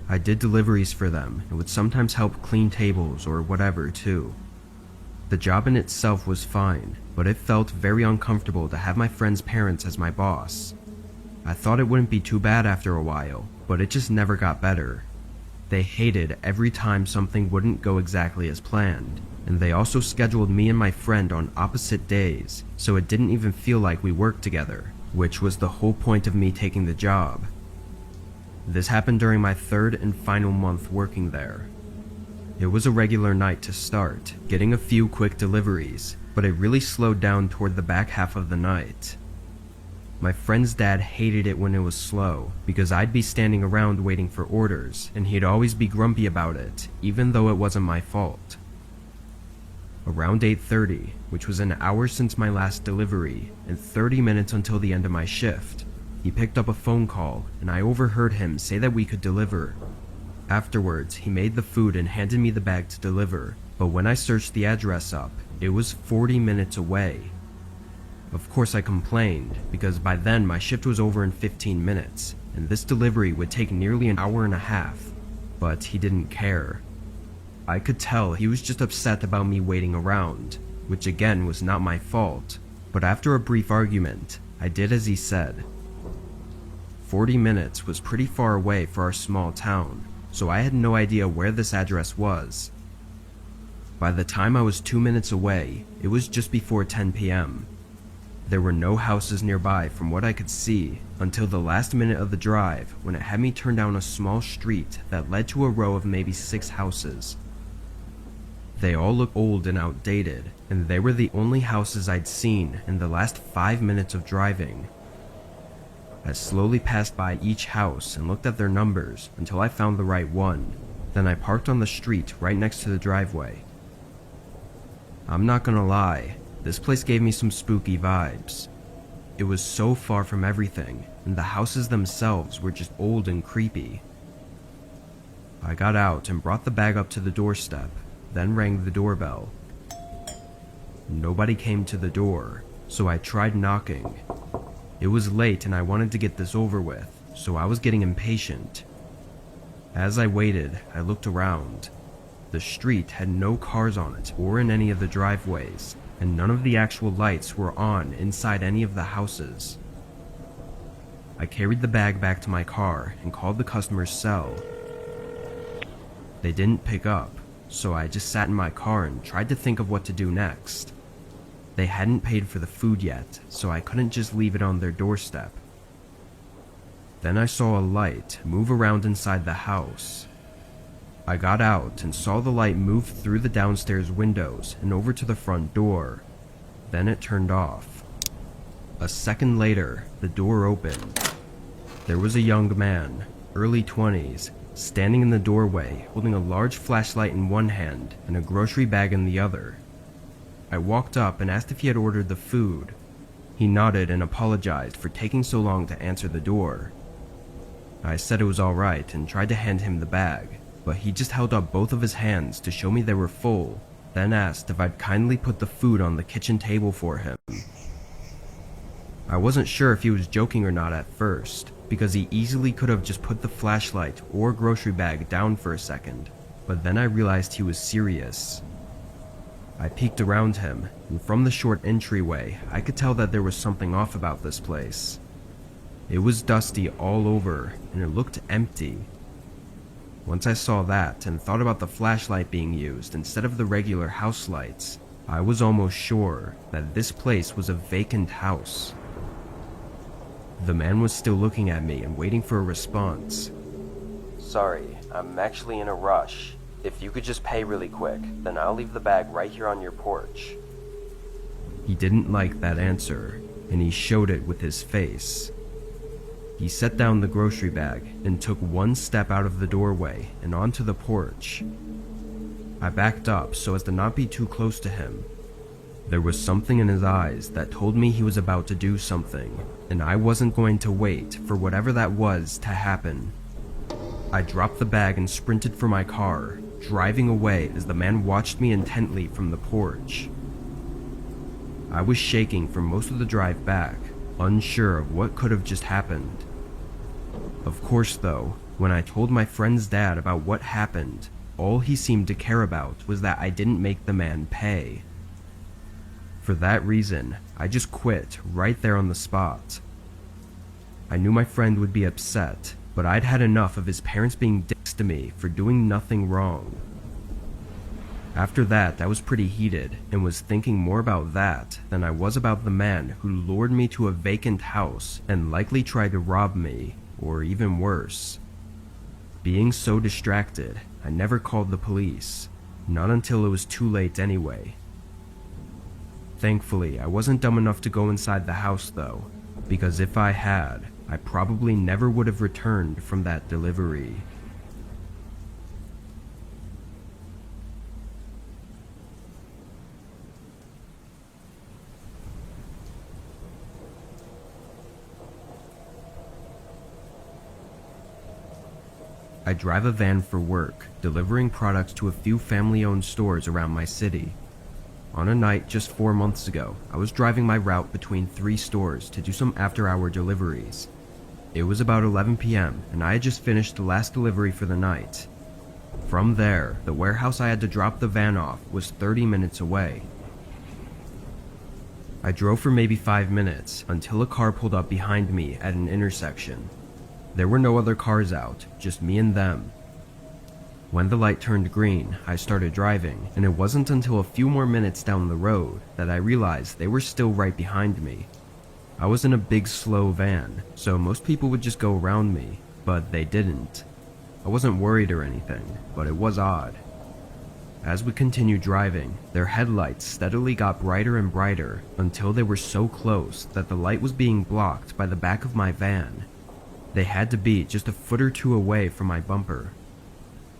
S1: I did deliveries for them and would sometimes help clean tables or whatever too. The job in itself was fine, but it felt very uncomfortable to have my friend's parents as my boss. I thought it wouldn't be too bad after a while, but it just never got better. They hated every time something wouldn't go exactly as planned, and they also scheduled me and my friend on opposite days, so it didn't even feel like we worked together, which was the whole point of me taking the job. This happened during my 3rd and final month working there. It was a regular night to start, getting a few quick deliveries, but it really slowed down toward the back half of the night. My friend's dad hated it when it was slow, because I'd be standing around waiting for orders, and he'd always be grumpy about it, even though it wasn't my fault. Around 8:30, which was an hour since my last delivery, and 30 minutes until the end of my shift, he picked up a phone call, and I overheard him say that we could deliver. Afterwards, he made the food and handed me the bag to deliver, but when I searched the address up, it was 40 minutes away. Of course I complained, because by then my shift was over in 15 minutes, and this delivery would take nearly an hour and a half, but he didn't care. I could tell he was just upset about me waiting around, which again was not my fault, but after a brief argument, I did as he said. 40 minutes was pretty far away for our small town, so I had no idea where this address was. By the time I was 2 minutes away, it was just before 10 p.m. There were no houses nearby from what I could see until the last minute of the drive when it had me turn down a small street that led to a row of maybe 6 houses. They all looked old and outdated, and they were the only houses I'd seen in the last 5 minutes of driving. I slowly passed by each house and looked at their numbers until I found the right one. Then I parked on the street right next to the driveway. I'm not gonna lie, this place gave me some spooky vibes. It was so far from everything, and the houses themselves were just old and creepy. I got out and brought the bag up to the doorstep, then rang the doorbell. Nobody came to the door, so I tried knocking. It was late and I wanted to get this over with, so I was getting impatient. As I waited, I looked around. The street had no cars on it or in any of the driveways, and none of the actual lights were on inside any of the houses. I carried the bag back to my car and called the customer's cell. They didn't pick up, so I just sat in my car and tried to think of what to do next. They hadn't paid for the food yet, so I couldn't just leave it on their doorstep. Then I saw a light move around inside the house. I got out and saw the light move through the downstairs windows and over to the front door. Then it turned off. A second later, the door opened. There was a young man, early 20s, standing in the doorway holding a large flashlight in one hand and a grocery bag in the other. I walked up and asked if he had ordered the food. He nodded and apologized for taking so long to answer the door. I said it was alright and tried to hand him the bag, but he just held up both of his hands to show me they were full, then asked if I'd kindly put the food on the kitchen table for him. I wasn't sure if he was joking or not at first, because he easily could have just put the flashlight or grocery bag down for a second, but then I realized he was serious. I peeked around him, and from the short entryway, I could tell that there was something off about this place. It was dusty all over, and it looked empty. Once I saw that and thought about the flashlight being used instead of the regular house lights, I was almost sure that this place was a vacant house. The man was still looking at me and waiting for a response.
S2: Sorry, I'm actually in a rush. If you could just pay really quick, then I'll leave the bag right here on your porch.
S1: He didn't like that answer, and he showed it with his face. He set down the grocery bag and took one step out of the doorway and onto the porch. I backed up so as to not be too close to him. There was something in his eyes that told me he was about to do something, and I wasn't going to wait for whatever that was to happen. I dropped the bag and sprinted for my car, driving away as the man watched me intently from the porch. I was shaking for most of the drive back, unsure of what could have just happened. Of course though, when I told my friend's dad about what happened, all he seemed to care about was that I didn't make the man pay. For that reason, I just quit right there on the spot. I knew my friend would be upset, but I'd had enough of his parents being dicks to me for doing nothing wrong. After that, I was pretty heated and was thinking more about that than I was about the man who lured me to a vacant house and likely tried to rob me, or even worse. Being so distracted, I never called the police, not until it was too late anyway. Thankfully, I wasn't dumb enough to go inside the house though, because if I had, I probably never would have returned from that delivery. I drive a van for work, delivering products to a few family-owned stores around my city. On a night just 4 months ago, I was driving my route between 3 stores to do some after-hour deliveries. It was about 11 p.m. and I had just finished the last delivery for the night. From there, the warehouse I had to drop the van off was 30 minutes away. I drove for maybe 5 minutes until a car pulled up behind me at an intersection. There were no other cars out, just me and them. When the light turned green, I started driving, and it wasn't until a few more minutes down the road that I realized they were still right behind me. I was in a big slow van, so most people would just go around me, but they didn't. I wasn't worried or anything, but it was odd. As we continued driving, their headlights steadily got brighter and brighter until they were so close that the light was being blocked by the back of my van. They had to be just a foot or two away from my bumper.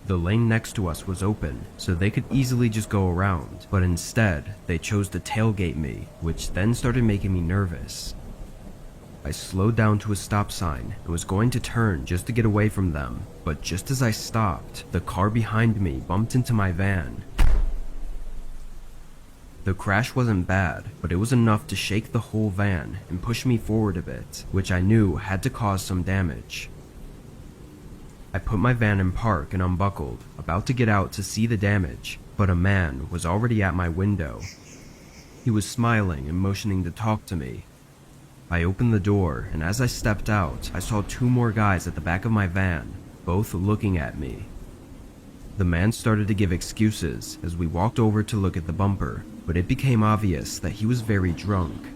S1: The lane next to us was open, so they could easily just go around, but instead, they chose to tailgate me, which then started making me nervous. I slowed down to a stop sign and was going to turn just to get away from them, but just as I stopped, the car behind me bumped into my van. The crash wasn't bad, but it was enough to shake the whole van and push me forward a bit, which I knew had to cause some damage. I put my van in park and unbuckled, about to get out to see the damage, but a man was already at my window. He was smiling and motioning to talk to me. I opened the door, and as I stepped out, I saw 2 more guys at the back of my van, both looking at me. The man started to give excuses as we walked over to look at the bumper, but it became obvious that he was very drunk.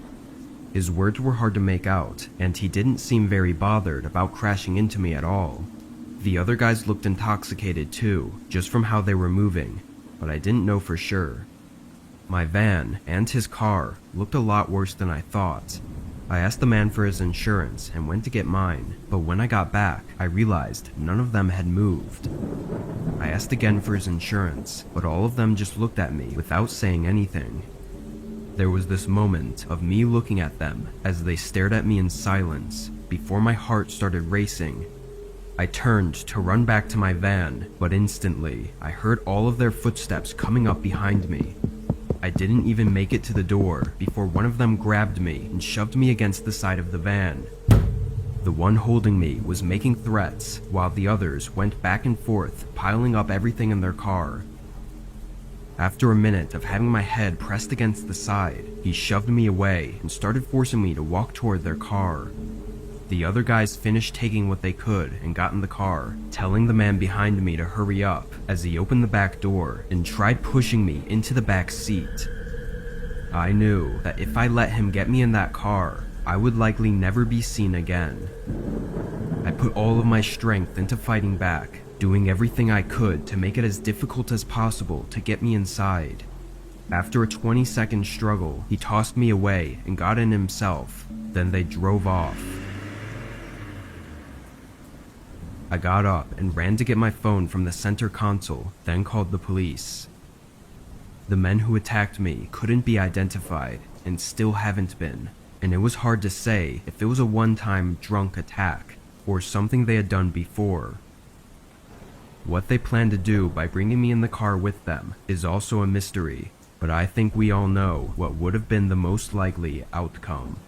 S1: His words were hard to make out, and he didn't seem very bothered about crashing into me at all. The other guys looked intoxicated too, just from how they were moving, but I didn't know for sure. My van and his car looked a lot worse than I thought. I asked the man for his insurance and went to get mine, but when I got back, I realized none of them had moved. I asked again for his insurance, but all of them just looked at me without saying anything. There was this moment of me looking at them as they stared at me in silence before my heart started racing. I turned to run back to my van, but instantly, I heard all of their footsteps coming up behind me. I didn't even make it to the door before one of them grabbed me and shoved me against the side of the van. The one holding me was making threats, while the others went back and forth, piling up everything in their car. After a minute of having my head pressed against the side, he shoved me away and started forcing me to walk toward their car. The other guys finished taking what they could and got in the car, telling the man behind me to hurry up as he opened the back door and tried pushing me into the back seat. I knew that if I let him get me in that car, I would likely never be seen again. I put all of my strength into fighting back, doing everything I could to make it as difficult as possible to get me inside. After a 20-second struggle, he tossed me away and got in himself. Then they drove off. I got up and ran to get my phone from the center console, then called the police. The men who attacked me couldn't be identified and still haven't been, and it was hard to say if it was a one-time drunk attack or something they had done before. What they planned to do by bringing me in the car with them is also a mystery, but I think we all know what would have been the most likely outcome.